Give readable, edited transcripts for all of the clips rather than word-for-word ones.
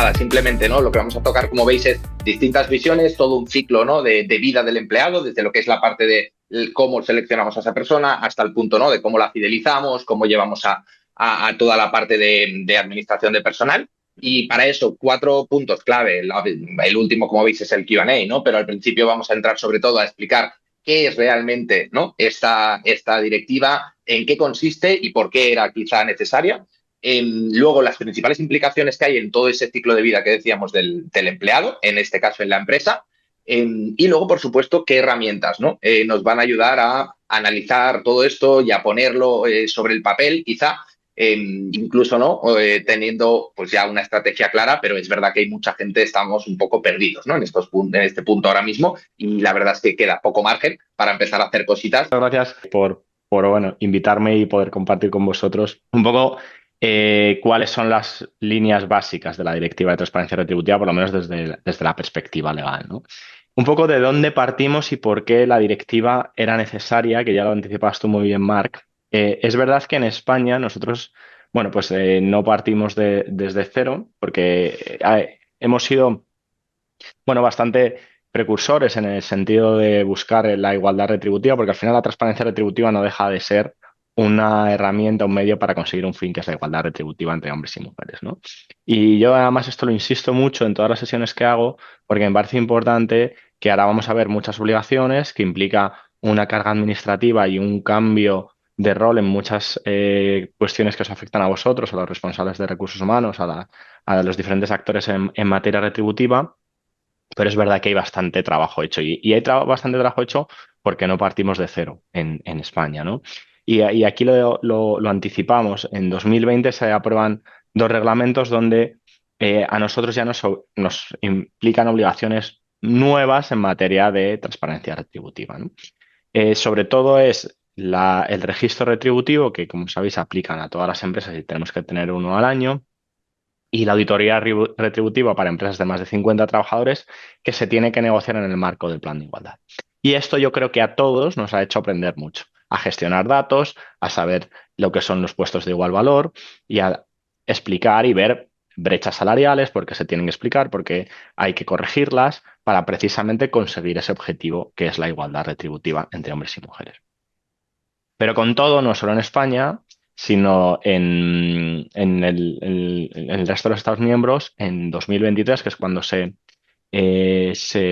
nada, simplemente, ¿no? Lo que vamos a tocar, como veis, es distintas visiones, todo un ciclo, ¿no? de vida del empleado, desde lo que es la parte de cómo seleccionamos a esa persona hasta el punto, ¿no? De cómo la fidelizamos, cómo llevamos a toda la parte de administración de personal. Y para eso, 4 puntos clave. El último, como veis, es el Q&A, ¿no? Pero al principio vamos a entrar sobre todo a explicar qué es realmente, ¿no? esta directiva, en qué consiste y por qué era quizá necesaria. Luego, las principales implicaciones que hay en todo ese ciclo de vida que decíamos del empleado, en este caso en la empresa. Y luego, por supuesto, qué herramientas, ¿no? Nos van a ayudar a analizar todo esto y a ponerlo sobre el papel, quizá, incluso no teniendo pues ya una estrategia clara, pero es verdad que hay mucha gente, estamos un poco perdidos, ¿no? En este punto ahora mismo, y la verdad es que queda poco margen para empezar a hacer cositas. Muchas gracias por bueno, invitarme y poder compartir con vosotros un poco cuáles son las líneas básicas de la Directiva de Transparencia Retributiva, por lo menos desde la perspectiva legal, ¿no? Un poco de dónde partimos y por qué la directiva era necesaria, que ya lo anticipas tú muy bien, Marc. Es verdad que en España nosotros, bueno, pues no partimos desde cero, porque hemos sido, bueno, bastante precursores en el sentido de buscar la igualdad retributiva, porque al final la transparencia retributiva no deja de ser una herramienta, un medio para conseguir un fin que es la igualdad retributiva entre hombres y mujeres, ¿no? Y yo además esto lo insisto mucho en todas las sesiones que hago, porque me parece importante que ahora vamos a ver muchas obligaciones que implica una carga administrativa y un cambio de rol en muchas cuestiones que os afectan a vosotros, a los responsables de recursos humanos, a los diferentes actores en materia retributiva. Pero es verdad que hay bastante trabajo hecho y hay bastante trabajo hecho porque no partimos de cero en España, ¿no? Y aquí lo anticipamos. En 2020 se aprueban 2 reglamentos donde a nosotros ya nos implican obligaciones nuevas en materia de transparencia retributiva, ¿no? Sobre todo es el registro retributivo, que como sabéis aplican a todas las empresas y tenemos que tener uno al año, y la auditoría retributiva para empresas de más de 50 trabajadores, que se tiene que negociar en el marco del plan de igualdad. Y esto yo creo que a todos nos ha hecho aprender mucho, a gestionar datos, a saber lo que son los puestos de igual valor y a explicar y ver brechas salariales, porque se tienen que explicar, porque hay que corregirlas para precisamente conseguir ese objetivo que es la igualdad retributiva entre hombres y mujeres. Pero con todo, no solo en España, sino en el resto de los Estados miembros, en 2023, que es cuando se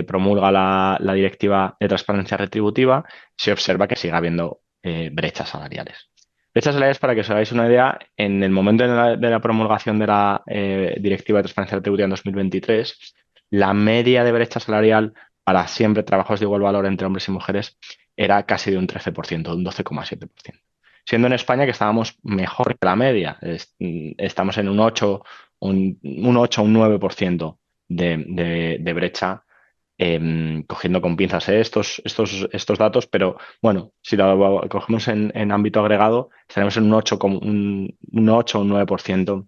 promulga la Directiva de Transparencia Retributiva, se observa que sigue habiendo brechas salariales. Brechas salariales, para que os hagáis una idea, en el momento de la promulgación de la Directiva de Transparencia Retributiva en 2023, la media de brecha salarial para siempre trabajos de igual valor entre hombres y mujeres era casi de un 13%, un 12,7%. Siendo en España que estábamos mejor que la media, estamos en un 8, un 9% de brecha, cogiendo con pinzas estos datos, pero bueno, si lo cogemos en ámbito agregado, estaremos en un 8 o un 9%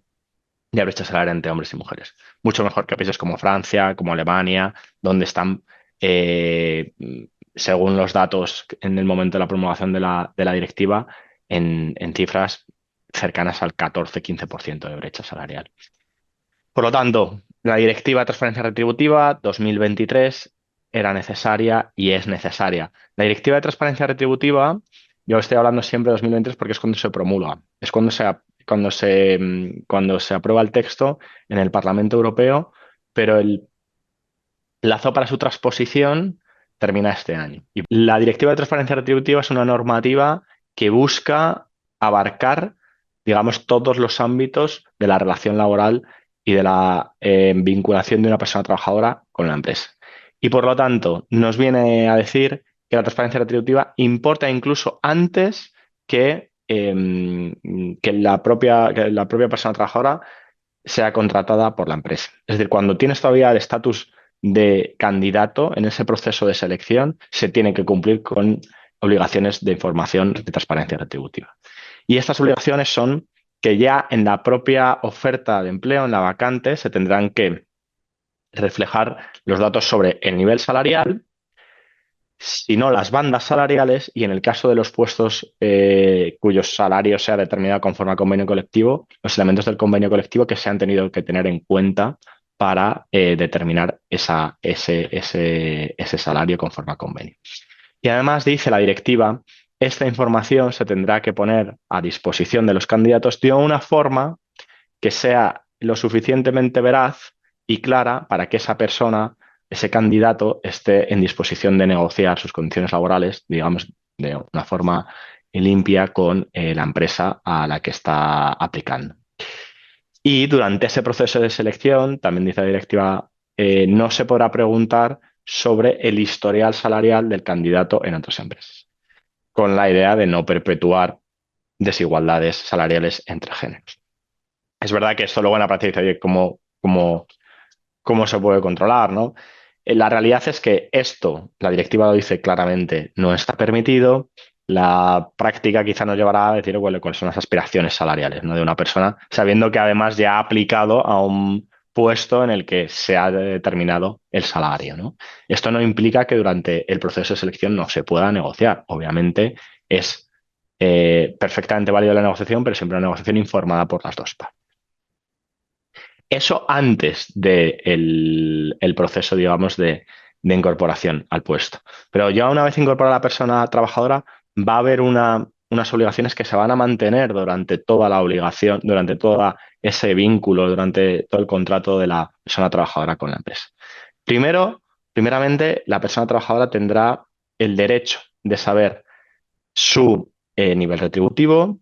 de brecha salarial entre hombres y mujeres. Mucho mejor que países como Francia, como Alemania, donde están, eh, según los datos en el momento de la promulgación de la directiva, en cifras cercanas al 14-15% de brecha salarial. Por lo tanto, la Directiva de Transparencia Retributiva 2023 era necesaria y es necesaria. La Directiva de Transparencia Retributiva, yo estoy hablando siempre de 2023 porque es cuando se promulga, es cuando se aprueba el texto en el Parlamento Europeo, pero el plazo para su transposición termina este año. Y la Directiva de Transparencia Retributiva es una normativa que busca abarcar, digamos, todos los ámbitos de la relación laboral y de la vinculación de una persona trabajadora con la empresa. Y por lo tanto, nos viene a decir que la transparencia retributiva importa incluso antes que la propia persona trabajadora sea contratada por la empresa. Es decir, cuando tienes todavía el estatus de candidato en ese proceso de selección, se tiene que cumplir con obligaciones de información de transparencia retributiva. Y estas obligaciones son que ya en la propia oferta de empleo, en la vacante, se tendrán que reflejar los datos sobre el nivel salarial, sino las bandas salariales, y en el caso de los puestos cuyo salario sea determinado conforme al convenio colectivo, los elementos del convenio colectivo que se han tenido que tener en cuenta para determinar ese salario conforme a convenio. Y además dice la directiva, esta información se tendrá que poner a disposición de los candidatos de una forma que sea lo suficientemente veraz y clara para que esa persona, ese candidato, esté en disposición de negociar sus condiciones laborales, digamos, de una forma limpia con la empresa a la que está aplicando. Y durante ese proceso de selección, también dice la directiva, no se podrá preguntar sobre el historial salarial del candidato en otras empresas, con la idea de no perpetuar desigualdades salariales entre géneros. Es verdad que esto luego en la práctica dice, oye, ¿cómo se puede controlar, ¿no? La realidad es que esto, la directiva lo dice claramente, no está permitido. La práctica quizá nos llevará a decir, bueno, cuáles son las aspiraciones salariales, ¿no?, de una persona, sabiendo que además ya ha aplicado a un puesto en el que se ha determinado el salario, ¿no? Esto no implica que durante el proceso de selección no se pueda negociar. Obviamente es perfectamente válida la negociación, pero siempre una negociación informada por las dos partes. Eso antes del el proceso, digamos, de incorporación al puesto. Pero ya una vez incorporada la persona trabajadora, va a haber unas obligaciones que se van a mantener durante toda la obligación, durante todo ese vínculo, durante todo el contrato de la persona trabajadora con la empresa. Primeramente, la persona trabajadora tendrá el derecho de saber su nivel retributivo,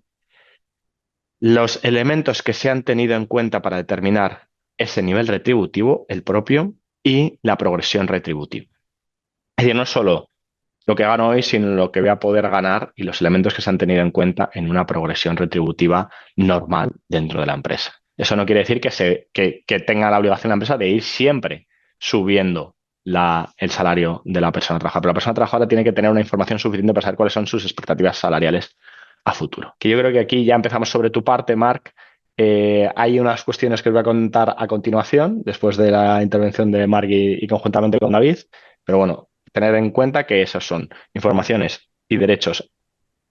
los elementos que se han tenido en cuenta para determinar ese nivel retributivo, el propio, y la progresión retributiva. Es decir, no solo lo que gano hoy, sino lo que voy a poder ganar y los elementos que se han tenido en cuenta en una progresión retributiva normal dentro de la empresa. Eso no quiere decir que tenga la obligación la empresa de ir siempre subiendo el salario de la persona trabajadora. Pero la persona trabajadora tiene que tener una información suficiente para saber cuáles son sus expectativas salariales a futuro. Que yo creo que aquí ya empezamos sobre tu parte, Marc. Hay unas cuestiones que os voy a contar a continuación, después de la intervención de Marc y conjuntamente con David. Pero bueno, tener en cuenta que esas son informaciones y derechos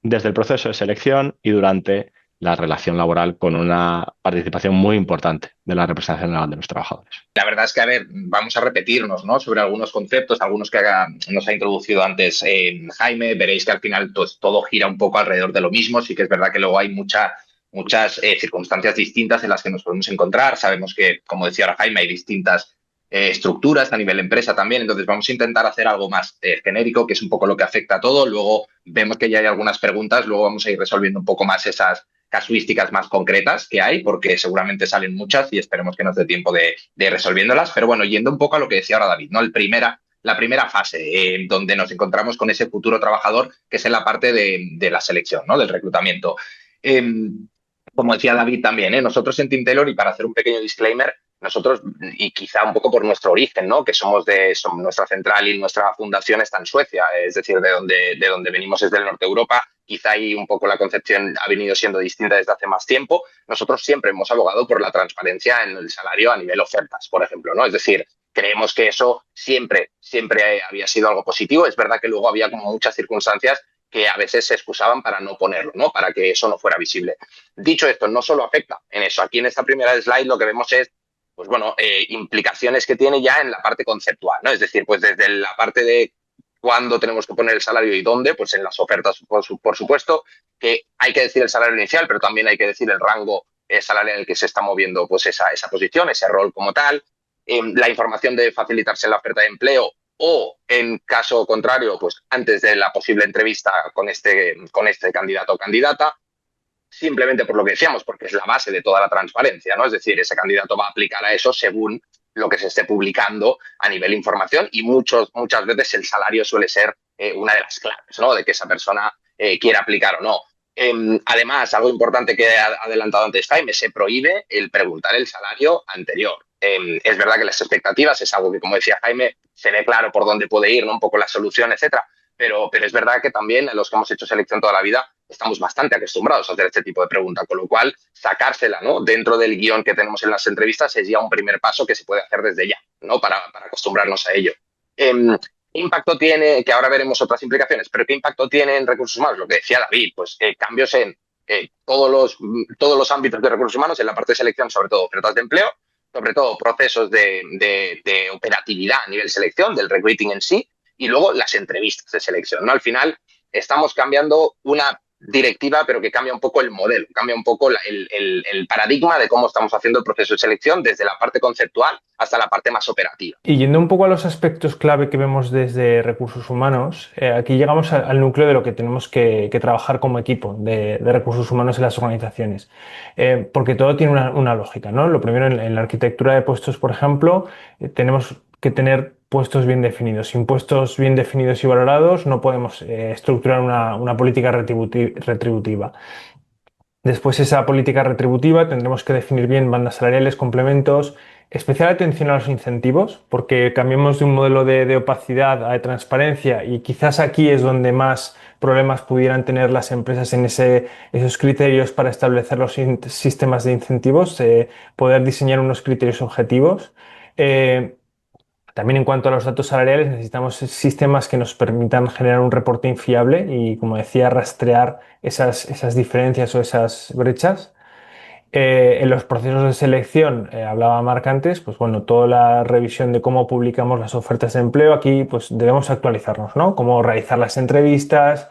desde el proceso de selección y durante la relación laboral, con una participación muy importante de la representación legal de los trabajadores. La verdad es que, a ver, vamos a repetirnos, ¿no?, sobre algunos conceptos, algunos que nos ha introducido antes Jaime. Veréis que al final pues, todo gira un poco alrededor de lo mismo. Sí que es verdad que luego hay muchas circunstancias distintas en las que nos podemos encontrar. Sabemos que, como decía ahora Jaime, hay distintas estructuras a nivel empresa también. Entonces vamos a intentar hacer algo más genérico, que es un poco lo que afecta a todo. Luego vemos que ya hay algunas preguntas, luego vamos a ir resolviendo un poco más esas casuísticas más concretas que hay, porque seguramente salen muchas y esperemos que nos dé tiempo de resolviéndolas. Pero bueno, yendo un poco a lo que decía ahora David, ¿no? La primera fase donde nos encontramos con ese futuro trabajador, que es en la parte de la selección, ¿no?, del reclutamiento. Como decía David también, nosotros en Team Taylor, y para hacer un pequeño disclaimer, nosotros, y quizá un poco por nuestro origen, ¿no?, que somos nuestra central y nuestra fundación está en Suecia, es decir, de donde venimos es del norte de Europa. Quizá ahí un poco la concepción ha venido siendo distinta desde hace más tiempo. Nosotros siempre hemos abogado por la transparencia en el salario a nivel ofertas, por ejemplo, ¿no? Es decir, creemos que eso siempre había sido algo positivo. Es verdad que luego había como muchas circunstancias que a veces se excusaban para no ponerlo, ¿no?, para que eso no fuera visible. Dicho esto, no solo afecta en eso. Aquí en esta primera slide lo que vemos es, pues bueno, implicaciones que tiene ya en la parte conceptual, ¿no? Es decir, pues desde la parte de cuándo tenemos que poner el salario y dónde, pues en las ofertas, por supuesto, que hay que decir el salario inicial, pero también hay que decir el rango salarial en el que se está moviendo pues esa posición, ese rol como tal. La información debe facilitarse en la oferta de empleo, o en caso contrario, pues antes de la posible entrevista con este candidato o candidata, simplemente por lo que decíamos, porque es la base de toda la transparencia, ¿no? Es decir, ese candidato va a aplicar a eso según lo que se esté publicando a nivel información, y muchas veces el salario suele ser una de las claves, ¿no?, de que esa persona quiera aplicar o no. Además, algo importante que ha adelantado antes Jaime, se prohíbe el preguntar el salario anterior. Es verdad que las expectativas es algo que, como decía Jaime, se ve claro por dónde puede ir, ¿no?, un poco la solución, etcétera. Pero es verdad que también los que hemos hecho selección toda la vida estamos bastante acostumbrados a hacer este tipo de pregunta, con lo cual sacársela, ¿no?, dentro del guión que tenemos en las entrevistas es ya un primer paso que se puede hacer desde ya, ¿no?, para acostumbrarnos a ello. ¿Qué impacto tiene? Que ahora veremos otras implicaciones, pero ¿qué impacto tiene en recursos humanos? Lo que decía David, pues cambios en todos los ámbitos de recursos humanos, en la parte de selección, sobre todo ofertas de empleo, sobre todo procesos de operatividad a nivel selección, del recruiting en sí, y luego las entrevistas de selección, ¿no? Al final estamos cambiando una directiva, pero que cambia un poco el modelo, cambia un poco el paradigma de cómo estamos haciendo el proceso de selección desde la parte conceptual hasta la parte más operativa. Y yendo un poco a los aspectos clave que vemos desde recursos humanos, aquí llegamos al núcleo de lo que tenemos que trabajar como equipo de recursos humanos en las organizaciones. Porque todo tiene una lógica, ¿no? Lo primero, en la arquitectura de puestos, por ejemplo, tenemos que tener puestos bien definidos. Sin puestos bien definidos y valorados, no podemos estructurar una política retributiva. Después, esa política retributiva tendremos que definir bien bandas salariales, complementos, especial atención a los incentivos, porque cambiamos de un modelo de opacidad a de transparencia y quizás aquí es donde más problemas pudieran tener las empresas en esos criterios para establecer los sistemas de incentivos, poder diseñar unos criterios objetivos. Eh, También en cuanto a los datos salariales, necesitamos sistemas que nos permitan generar un reporting fiable y, como decía, rastrear esas diferencias o esas brechas. En los procesos de selección, hablaba Marc antes, pues bueno, toda la revisión de cómo publicamos las ofertas de empleo, aquí pues debemos actualizarnos, ¿no? Cómo realizar las entrevistas,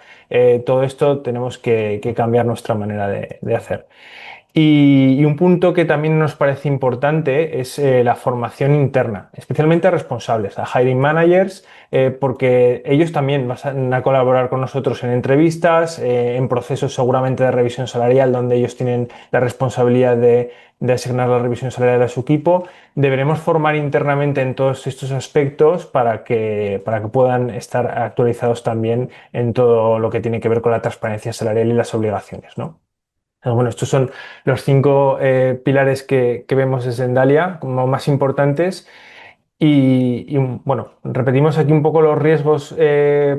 todo esto tenemos que cambiar nuestra manera de hacer. Y un punto que también nos parece importante es la formación interna, especialmente a responsables, a hiring managers, porque ellos también van a colaborar con nosotros en entrevistas, en procesos seguramente de revisión salarial, donde ellos tienen la responsabilidad de asignar la revisión salarial a su equipo. Deberemos formar internamente en todos estos aspectos para que puedan estar actualizados también en todo lo que tiene que ver con la transparencia salarial y las obligaciones, ¿no? Bueno, estos son los 5 pilares que vemos desde Endalia como más importantes. Bueno, repetimos aquí un poco los riesgos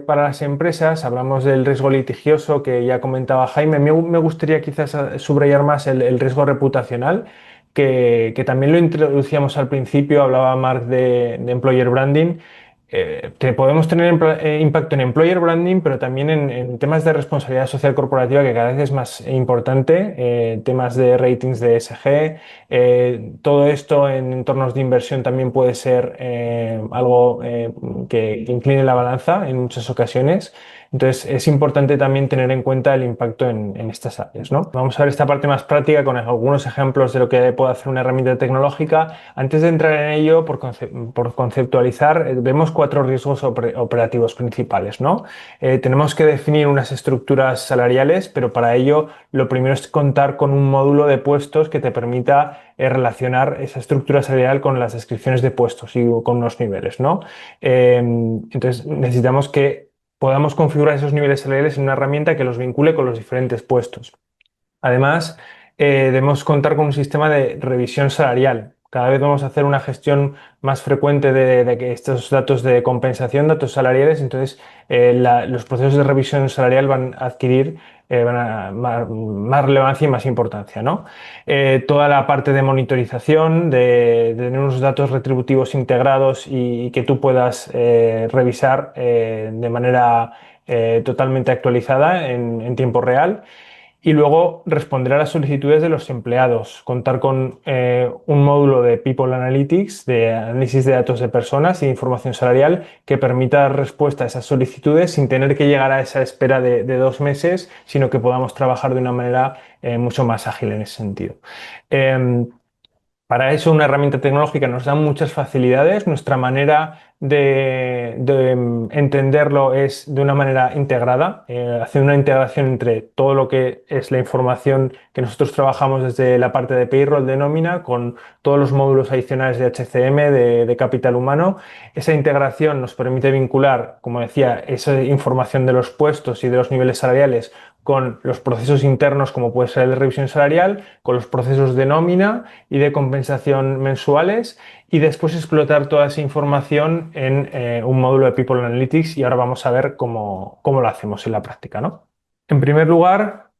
para las empresas. Hablamos del riesgo litigioso que ya comentaba Jaime. Me gustaría quizás subrayar más el riesgo reputacional, que también lo introducíamos al principio. Hablaba Marc de employer branding. Podemos tener impacto en employer branding, pero también en temas de responsabilidad social corporativa, que cada vez es más importante, temas de ratings de ESG, todo esto en entornos de inversión también puede ser algo que incline la balanza en muchas ocasiones. Entonces, es importante también tener en cuenta el impacto en estas áreas, ¿no? Vamos a ver esta parte más práctica con algunos ejemplos de lo que puede hacer una herramienta tecnológica. Antes de entrar en ello, por conceptualizar, vemos 4 riesgos operativos principales, ¿no? Tenemos que definir unas estructuras salariales, pero para ello lo primero es contar con un módulo de puestos que te permita relacionar esa estructura salarial con las descripciones de puestos y con unos niveles, ¿no? Entonces necesitamos que podamos configurar esos niveles salariales en una herramienta que los vincule con los diferentes puestos. Además, debemos contar con un sistema de revisión salarial. Cada vez vamos a hacer una gestión más frecuente de que estos datos de compensación, datos salariales, entonces los procesos de revisión salarial van a adquirir más relevancia y más importancia, ¿no? Toda la parte de monitorización, de tener unos datos retributivos integrados y que tú puedas revisar de manera totalmente actualizada en tiempo real. Y luego responder a las solicitudes de los empleados, contar con un módulo de People Analytics, de análisis de datos de personas y información salarial que permita dar respuesta a esas solicitudes sin tener que llegar a esa espera de 2 meses, sino que podamos trabajar de una manera mucho más ágil en ese sentido. Para eso una herramienta tecnológica nos da muchas facilidades. Nuestra manera de entenderlo es de una manera integrada, haciendo una integración entre todo lo que es la información que nosotros trabajamos desde la parte de payroll de nómina con todos los módulos adicionales de HCM, de capital humano. Esa integración nos permite vincular, como decía, esa información de los puestos y de los niveles salariales con los procesos internos, como puede ser el de revisión salarial, con los procesos de nómina y de compensación mensuales, y después explotar toda esa información en un módulo de People Analytics, y ahora vamos a ver cómo lo hacemos en la práctica, ¿no? En primer lugar,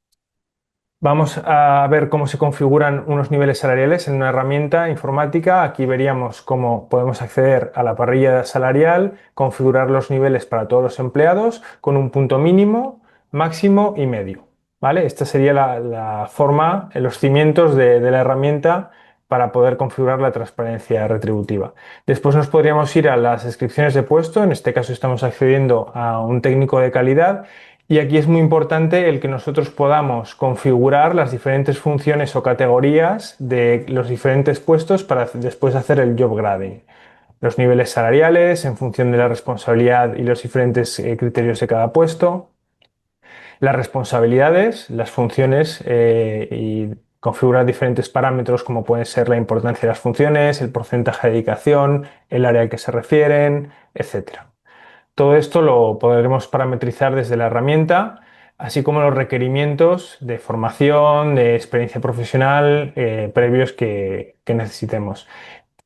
vamos a ver cómo se configuran unos niveles salariales en una herramienta informática. Aquí veríamos cómo podemos acceder a la parrilla salarial, configurar los niveles para todos los empleados con un punto mínimo, máximo y medio, ¿vale? Esta sería la forma, los cimientos de la herramienta para poder configurar la transparencia retributiva. Después nos podríamos ir a las descripciones de puesto, en este caso estamos accediendo a un técnico de calidad y aquí es muy importante el que nosotros podamos configurar las diferentes funciones o categorías de los diferentes puestos para después hacer el job grading. Los niveles salariales en función de la responsabilidad y los diferentes criterios de cada puesto, las responsabilidades, las funciones y configurar diferentes parámetros como pueden ser la importancia de las funciones, el porcentaje de dedicación, el área al que se refieren, etc. Todo esto lo podremos parametrizar desde la herramienta, así como los requerimientos de formación, de experiencia profesional previos que necesitemos.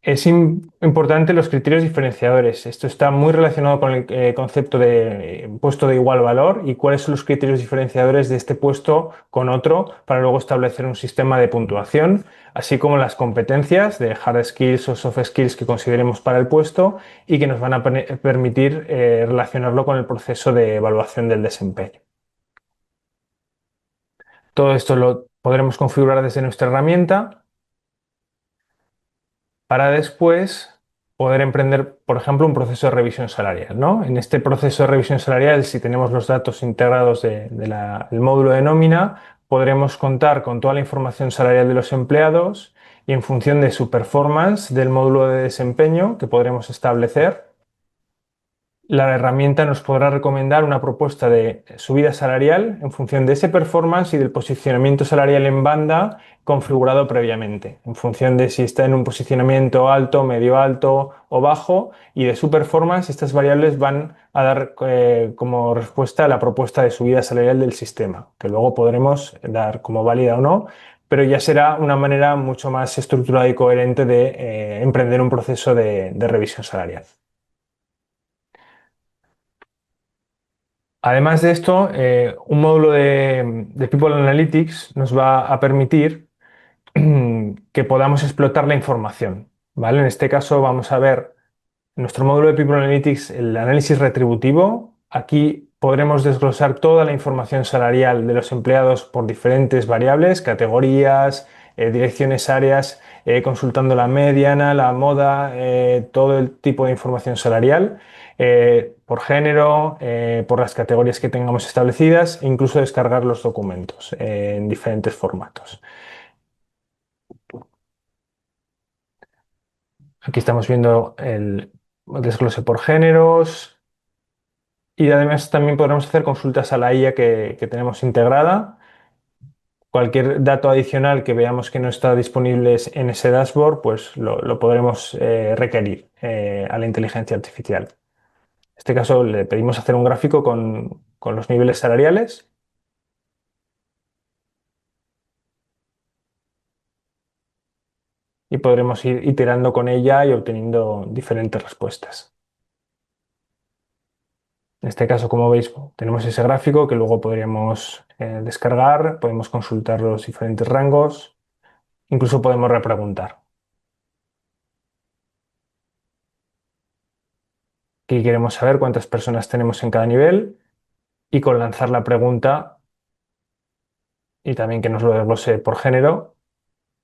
Es importante los criterios diferenciadores. Esto está muy relacionado con el concepto de puesto de igual valor y cuáles son los criterios diferenciadores de este puesto con otro para luego establecer un sistema de puntuación, así como las competencias de hard skills o soft skills que consideremos para el puesto y que nos van a permitir relacionarlo con el proceso de evaluación del desempeño. Todo esto lo podremos configurar desde nuestra herramienta para después poder emprender, por ejemplo, un proceso de revisión salarial, ¿no? En este proceso de revisión salarial, si tenemos los datos integrados del módulo de nómina, podremos contar con toda la información salarial de los empleados y en función de su performance del módulo de desempeño que podremos establecer, la herramienta nos podrá recomendar una propuesta de subida salarial en función de ese performance y del posicionamiento salarial en banda configurado previamente, en función de si está en un posicionamiento alto, medio alto o bajo, y de su performance, estas variables van a dar como respuesta a la propuesta de subida salarial del sistema, que luego podremos dar como válida o no, pero ya será una manera mucho más estructurada y coherente de emprender un proceso de revisión salarial. Además de esto, un módulo de People Analytics nos va a permitir que podamos explotar la información, ¿vale? En este caso vamos a ver en nuestro módulo de People Analytics el análisis retributivo. Aquí podremos desglosar toda la información salarial de los empleados por diferentes variables, categorías, direcciones, áreas, consultando la mediana, la moda, todo el tipo de información salarial, por género, por las categorías que tengamos establecidas e incluso descargar los documentos en diferentes formatos. Aquí estamos viendo el desglose por géneros y además también podremos hacer consultas a la IA que tenemos integrada. Cualquier dato adicional que veamos que no está disponible en ese dashboard, pues lo podremos requerir a la inteligencia artificial. En este caso le pedimos hacer un gráfico con los niveles salariales y podremos ir iterando con ella y obteniendo diferentes respuestas. En este caso, como veis, tenemos ese gráfico que luego podríamos descargar, podemos consultar los diferentes rangos, incluso podemos repreguntar. Aquí queremos saber cuántas personas tenemos en cada nivel y con lanzar la pregunta y también que nos lo desglose por género,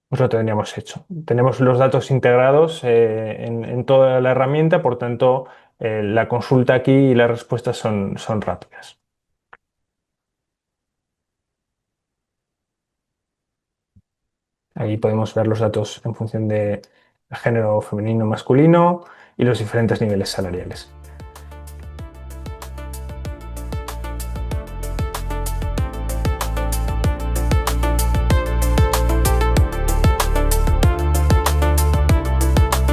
pues lo tendríamos hecho. Tenemos los datos integrados en toda la herramienta, por tanto, la consulta aquí y las respuestas son rápidas. Ahí podemos ver los datos en función de género femenino o masculino y los diferentes niveles salariales.